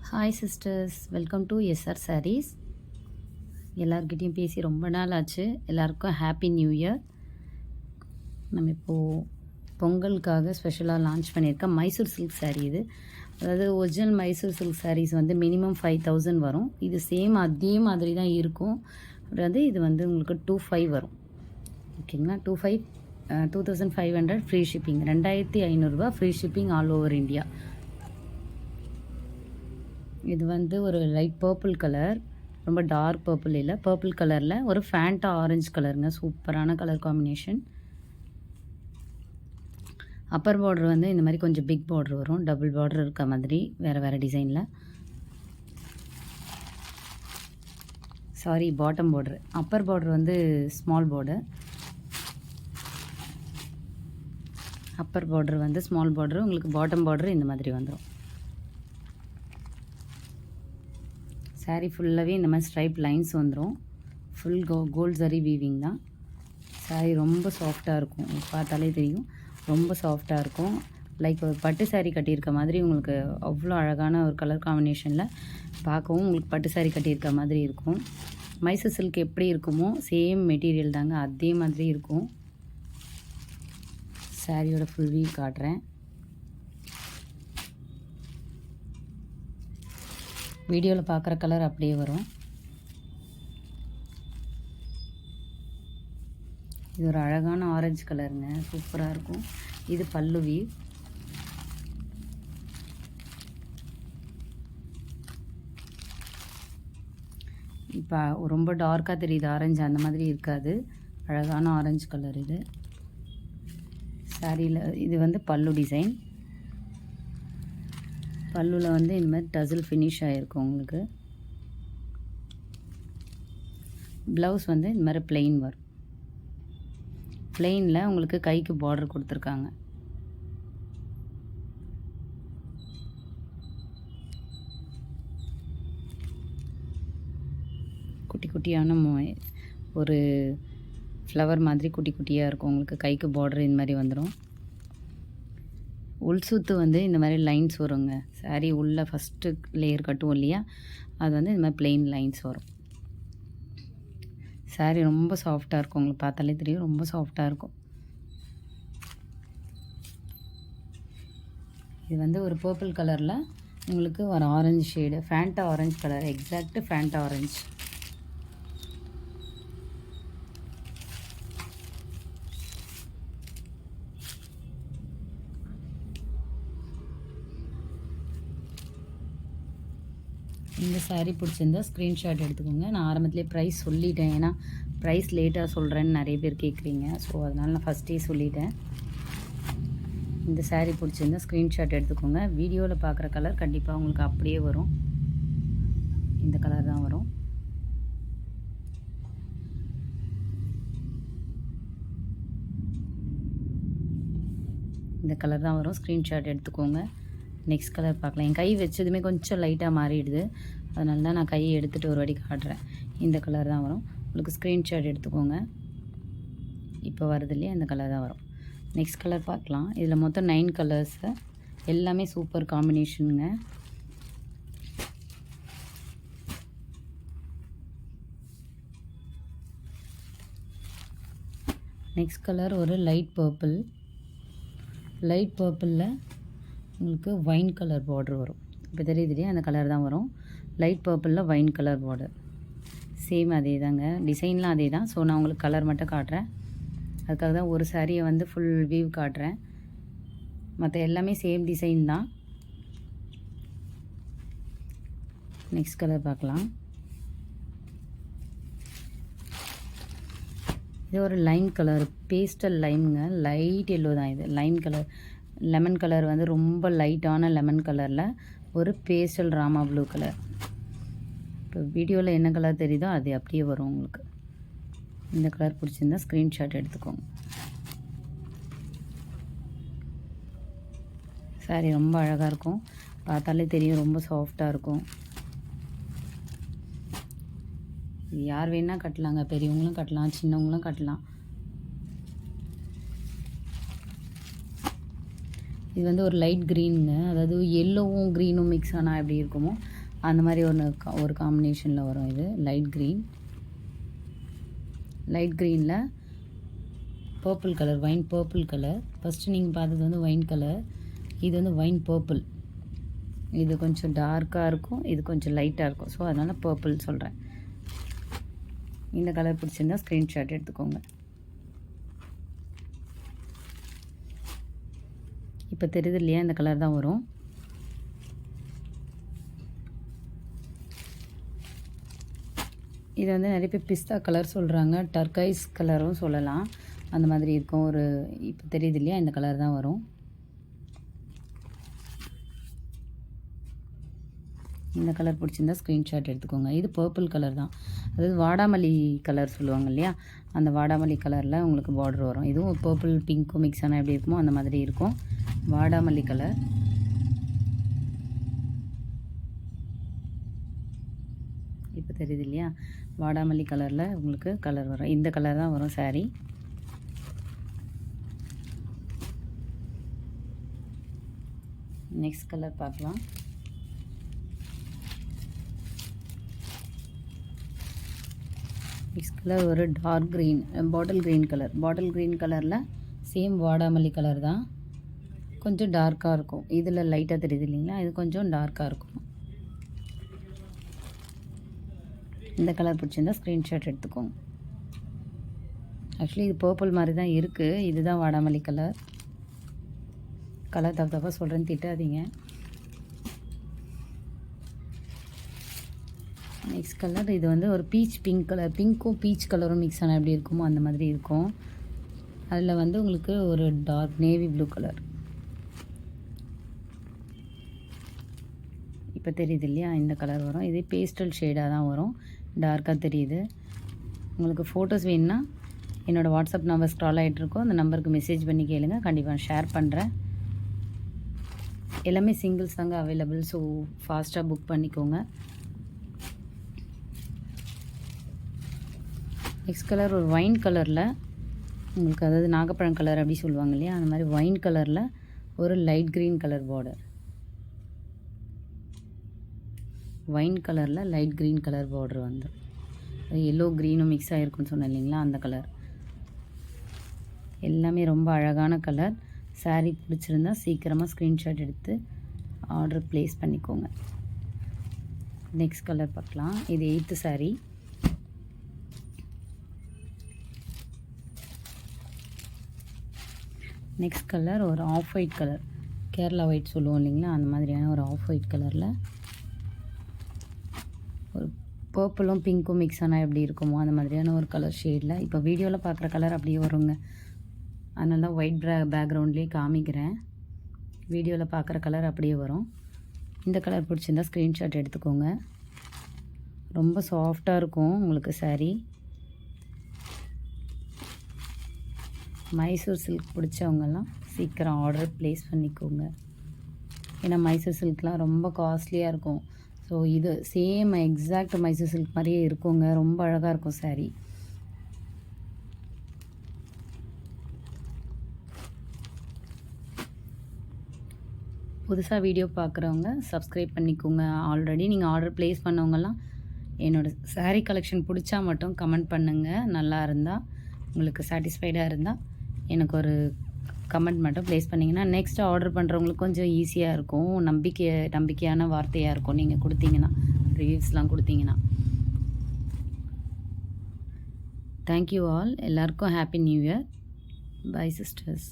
Hi sisters, welcome to SR sarees. எல்லார்கிட்டேயும் பேசி ரொம்ப நாள் ஆச்சு. எல்லாருக்கும் ஹாப்பி நியூ இயர். நம்ம இப்போது பொங்கலுக்காக ஸ்பெஷலாக லான்ச் பண்ணியிருக்க மைசூர் சில்க் சாரீ இது. அதாவது ஒரிஜினல் மைசூர் சில்க் சாரீஸ் வந்து மினிமம் 5000 வரும். இது சேம் அதே மாதிரி தான் இருக்கும். அதாவது இது வந்து உங்களுக்கு 2500 வரும். ஓகேங்களா? 2500 free shipping. 2500 free shipping all over India. இது வந்து ஒரு லைட் பர்பிள் கலர், ரொம்ப டார்க் பர்பிள் இல்லை, பர்பிள் கலரில் ஒரு ஃபேண்டா ஆரஞ்சு கலருங்க. சூப்பரான கலர் காம்பினேஷன். அப்பர் பார்டர் வந்து இந்த மாதிரி கொஞ்சம் பிக் பார்டர் வரும், டபுள் பார்டர் இருக்க மாதிரி வேறு டிசைனில். Sorry, bottom border. Appar border வந்து ஸ்மால் பார்டர். அப்பர் பார்டர் வந்து ஸ்மால் பார்டர், உங்களுக்கு பாட்டம் பார்டர் இந்த மாதிரி வந்துடும். சாரீ ஃபுல்லாகவே இந்த மாதிரி ஸ்ட்ரைப் லைன்ஸ் வந்துடும். ஃபுல் கோல்ட் ஜரி வீவிங் தான். சாரீ ரொம்ப சாஃப்டாக இருக்கும், பார்த்தாலே தெரியும், ரொம்ப சாஃப்டாக இருக்கும். லைக் ஒரு பட்டு சாரீ கட்டியிருக்க மாதிரி உங்களுக்கு அவ்வளோ அழகான ஒரு கலர் காம்பினேஷனில் பார்க்கவும் உங்களுக்கு பட்டு சாரீ கட்டியிருக்க மாதிரி இருக்கும். மைசூர் சில்க் எப்படி இருக்குமோ சேம் மெட்டீரியல் தாங்க, அதே மாதிரி இருக்கும். சாரியோட ஃபுல் வியூ காட்டுறேன். வீடியோவில் பார்க்குற கலர் அப்படியே வரும். இது ஒரு அழகான ஆரஞ்சு கலருங்க, சூப்பராக இருக்கும். இது பல்லு வியூ. இப்போ ரொம்ப டார்க்காக தெரியுது ஆரஞ்சு, அந்த மாதிரி இருக்காது, அழகான ஆரஞ்சு கலர் இது. சாரியில் இது வந்து பல்லு டிசைன். பல்லுவில் வந்து இந்த மாதிரி டசில் ஃபினிஷ் ஆகிருக்கும் உங்களுக்கு. ப்ளவுஸ் வந்து இந்த மாதிரி ப்ளெயின் வரும். ப்ளெயினில் உங்களுக்கு கைக்கு பார்டர் கொடுத்துருக்காங்க. குட்டி குட்டியான ஒரு ஃப்ளவர் மாதிரி குட்டி குட்டியாக இருக்கும். உங்களுக்கு கைக்கு பார்டர் இந்த மாதிரி வந்துடும். உள் சுத்து வந்து இந்த மாதிரி லைன்ஸ் வருங்க. சாரீ உள்ளே ஃபஸ்ட்டு லேயர் கட்டுவோம் இல்லையா, அது வந்து இந்த மாதிரி ப்ளெயின் லைன்ஸ் வரும். சாரீ ரொம்ப சாஃப்டாக இருக்கும், உங்களுக்கு பார்த்தாலே தெரியும், ரொம்ப சாஃப்டாக இருக்கும். இது வந்து ஒரு பர்பிள் கலரில் உங்களுக்கு ஒரு orange shade, Fanta orange colour, exact Fanta orange. இந்த சாரீ பிடிச்சிருந்தா ஸ்க்ரீன்ஷாட் எடுத்துக்கோங்க. நான் ஆரம்பத்திலே ப்ரைஸ் சொல்லிட்டேன், ஏன்னா ப்ரைஸ் லேட்டாக சொல்கிறேன்னு நிறைய பேர் கேட்குறீங்க. ஸோ அதனால் நான் ஃபஸ்ட்டே சொல்லிட்டேன். இந்த சாரீ பிடிச்சிருந்தா ஸ்க்ரீன்ஷாட் எடுத்துக்கோங்க. வீடியோவில் பார்க்குற கலர் கண்டிப்பாக உங்களுக்கு அப்படியே வரும். இந்த கலர் தான் வரும். இந்த கலர் தான் வரும், ஸ்க்ரீன்ஷாட் எடுத்துக்கோங்க. நெக்ஸ்ட் கலர் பார்க்கலாம். என் கை வச்சதுமே கொஞ்சம் லைட்டாக மாறிடுது, அதனால தான் நான் கையை எடுத்துகிட்டு ஒரு வாட்டி காட்டுறேன். இந்த கலர் தான் வரும், உங்களுக்கு ஸ்க்ரீன்ஷாட் எடுத்துக்கோங்க. இப்போ வருது இல்லையா, இந்த கலர் தான் வரும். நெக்ஸ்ட் கலர் பார்க்கலாம். இதில் மொத்தம் 9 கலர்ஸு, எல்லாமே சூப்பர் காம்பினேஷனுங்க. நெக்ஸ்ட் கலர் ஒரு லைட் பர்பிள். லைட் பர்பிளில் உங்களுக்கு வைன் கலர் பார்டர் வரும். இப்போ தெரியுது இல்லையா, அந்த கலர் தான் வரும். லைட் பர்பிளில் வைன் கலர் பார்டர். சேம் அதே தாங்க, டிசைன்லாம் அதே தான். ஸோ நான் உங்களுக்கு கலர் மட்டும் காட்டுறேன். அதுக்காக தான் ஒரு சாரியை வந்து ஃபுல் வியூ காட்டுறேன். மற்ற எல்லாமே சேம் டிசைன் தான். நெக்ஸ்ட் கலர் பார்க்கலாம். இது ஒரு லைன் கலர், பேஸ்டல் லைனுங்க, லைட் எல்லோ தான் இது. லைன் கலர், லெமன் கலர் வந்து ரொம்ப லைட்டான லெமன் கலரில் ஒரு பேஸ்டல் ராமா ப்ளூ கலர். இப்போ வீடியோவில் என்ன கலர் தெரியுதோ அது அப்படியே வரும் உங்களுக்கு. இந்த கலர் பிடிச்சிருந்தா ஸ்க்ரீன்ஷாட் எடுத்துக்கோங்க. சாரீ ரொம்ப அழகாக இருக்கும், பார்த்தாலே தெரியும், ரொம்ப சாஃப்டாக இருக்கும். இது யார் வேணால் கட்டலாங்க, பெரியவங்களும் கட்டலாம், சின்னவங்களும் கட்டலாம். இது வந்து ஒரு லைட் க்ரீனுங்க, அதாவது எல்லோவும் க்ரீனும் மிக்ஸ் ஆனால் எப்படி இருக்குமோ அந்த மாதிரி ஒரு காம்பினேஷனில் வரும். இது லைட் க்ரீனில் purple colour, wine purple colour. First நீங்கள் பார்த்தது வந்து வைன் கலர், இது வந்து வைன் பர்பிள். இது கொஞ்சம் டார்க்காக இருக்கும், இது கொஞ்சம் லைட்டாக இருக்கும். ஸோ அதனால் பர்பிள் சொல்கிறேன். இந்த கலர் பிடிச்சிருந்தா ஸ்க்ரீன்ஷாட் எடுத்துக்கோங்க. இப்போ தெரியுது இல்லையா, இந்த கலர் தான் வரும். இது வந்து நிறைய பேர் பிஸ்தா கலர் சொல்கிறாங்க, டர்கைஸ் கலரும் சொல்லலாம். அந்த மாதிரி இருக்கும். இப்போ தெரியுது இல்லையா, இந்த கலர் தான் வரும். இந்த கலர் பிடிச்சிருந்தா ஸ்க்ரீன்ஷாட் எடுத்துக்கோங்க. இது பர்பிள் கலர் தான், அதாவது வாடாமல்லி கலர் சொல்லுவாங்க இல்லையா, அந்த வாடாமல்லி கலரில் உங்களுக்கு பார்டர் வரும். இதுவும் பர்பிள் பிங்க்கும் மிக்ஸ் ஆனால் எப்படி இருக்குமோ அந்த மாதிரி இருக்கும். வாடாமல்லி கலர். இப்போ தெரியுது இல்லையா, வாடாமல்லி கலரில் உங்களுக்கு கலர் வரும். இந்த கலர் தான் வரும் சாரீ. நெக்ஸ்ட் கலர் பார்க்கலாம். நெக்ஸ்ட் கலர் ஒரு டார்க் க்ரீன், பாட்டில் க்ரீன் கலரில் சேம் வாடாமல்லி கலர் தான், கொஞ்சம் டார்க்காக இருக்கும். இதில் லைட்டாக தெரியுது இல்லைங்களா, இது கொஞ்சம் டார்க்காக இருக்கும். இந்த கலர் பிடிச்சிருந்தா ஸ்க்ரீன்ஷாட் எடுத்துக்கோங்க. ஆக்சுவலி இது பர்பிள் மாதிரி தான் இருக்குது. இதுதான் வாடாமல்லி கலர். கலர் தப்பாக சொல்கிறேன்னு திட்டாதீங்க. நெக்ஸ்ட் கலர் இது வந்து ஒரு பிங்க் கலர், பிங்க்கும் பீச் கலரும் மிக்ஸ் ஆனால் எப்படி இருக்குமோ அந்த மாதிரி இருக்கும். அதில் வந்து உங்களுக்கு ஒரு டார்க் நேவி ப்ளூ கலர். இப்போ தெரியுது இல்லையா, இந்த கலர் வரும். இது பேஸ்டல் ஷேடாக தான் வரும், டார்க்காக தெரியுது. உங்களுக்கு ஃபோட்டோஸ் வேணுன்னா என்னோடய வாட்ஸ்அப் நம்பர் ஸ்க்ரால் ஆகிட்ருக்கோம், அந்த நம்பருக்கு மெசேஜ் பண்ணி கேளுங்க, கண்டிப்பாக ஷேர் பண்ணுறேன். எல்லாமே சிங்கிள்ஸ் தாங்க அவைலபிள், ஸோ ஃபாஸ்ட்டாக புக் பண்ணிக்கோங்க. நெக்ஸ்ட் கலர் ஒரு வைன் கலரில் உங்களுக்கு, அதாவது நாகப்பழம் கலர் அப்படி சொல்லுவாங்க இல்லையா, அந்த மாதிரி வைன் கலரில் ஒரு light green colour border. Wine கலரில் லைட் க்ரீன் கலர் பார்டர் வந்து எல்லோ க்ரீனும் மிக்ஸ் ஆகிருக்குன்னு சொன்னேன் இல்லைங்களா, அந்த கலர். எல்லாமே ரொம்ப அழகான கலர். சாரீ பிடிச்சிருந்தா சீக்கிரமாக ஸ்க்ரீன்ஷாட் எடுத்து ஆர்டர் ப்ளேஸ் பண்ணிக்கோங்க. நெக்ஸ்ட் கலர் பார்க்கலாம். இது 8th சாரீ. நெக்ஸ்ட் கலர் ஒரு off white colour, Kerala white சொல்லுவோம் இல்லைங்களா, அந்த மாதிரியான ஒரு ஆஃப் ஒயிட் கலரில் ஒரு பர்பிளும் பிங்க்கும் மிக்ஸ் ஆனால் எப்படி இருக்குமோ அந்த மாதிரியான ஒரு கலர் ஷேடில். இப்போ வீடியோவில் பார்க்குற கலர் அப்படியே வருங்க, அதனால தான் ஒயிட் பேக்ரவுண்ட்லேயே காமிக்கிறேன். வீடியோவில் பார்க்குற கலர் அப்படியே வரும். இந்த கலர் பிடிச்சிருந்தா ஸ்க்ரீன்ஷாட் எடுத்துக்கோங்க. ரொம்ப சாஃப்டாக இருக்கும் உங்களுக்கு சாரீ. மைசூர் சில்க் பிடிச்சவங்கெல்லாம் சீக்கிரம் ஆர்டர் ப்ளேஸ் பண்ணிக்கோங்க. ஏன்னா மைசூர் சில்க்லாம் ரொம்ப காஸ்ட்லியாக இருக்கும். ஸோ இது சேம் எக்ஸாக்ட் மைசூர் சில்க் மாதிரியே இருக்குங்க, ரொம்ப அழகாக இருக்கும் சாரீ. புதுசாக வீடியோ பார்க்குறவங்க சப்ஸ்கிரைப் பண்ணிக்கோங்க. ஆல்ரெடி நீங்கள் ஆர்டர் ப்ளேஸ் பண்ணவங்கலாம் என்னோடய சாரீ கலெக்ஷன் பிடிச்சா மட்டும் கமெண்ட் பண்ணுங்கள். நல்லா இருந்தால், உங்களுக்கு சாட்டிஸ்ஃபைடாக இருந்தால் எனக்கு ஒரு கமெண்ட் மட்டும் ப்ளேஸ் பண்ணிங்கன்னா நெக்ஸ்ட் ஆர்டர் பண்ணுறவங்களுக்கு கொஞ்சம் ஈஸியாக இருக்கும். நம்பிக்கையான வார்த்தையாக இருக்கும் நீங்கள் கொடுத்தீங்கன்னா, ரிவ்யூஸ்லாம் கொடுத்தீங்கன்னா. Thank you all. எல்லாருக்கும் happy new year. Bye sisters.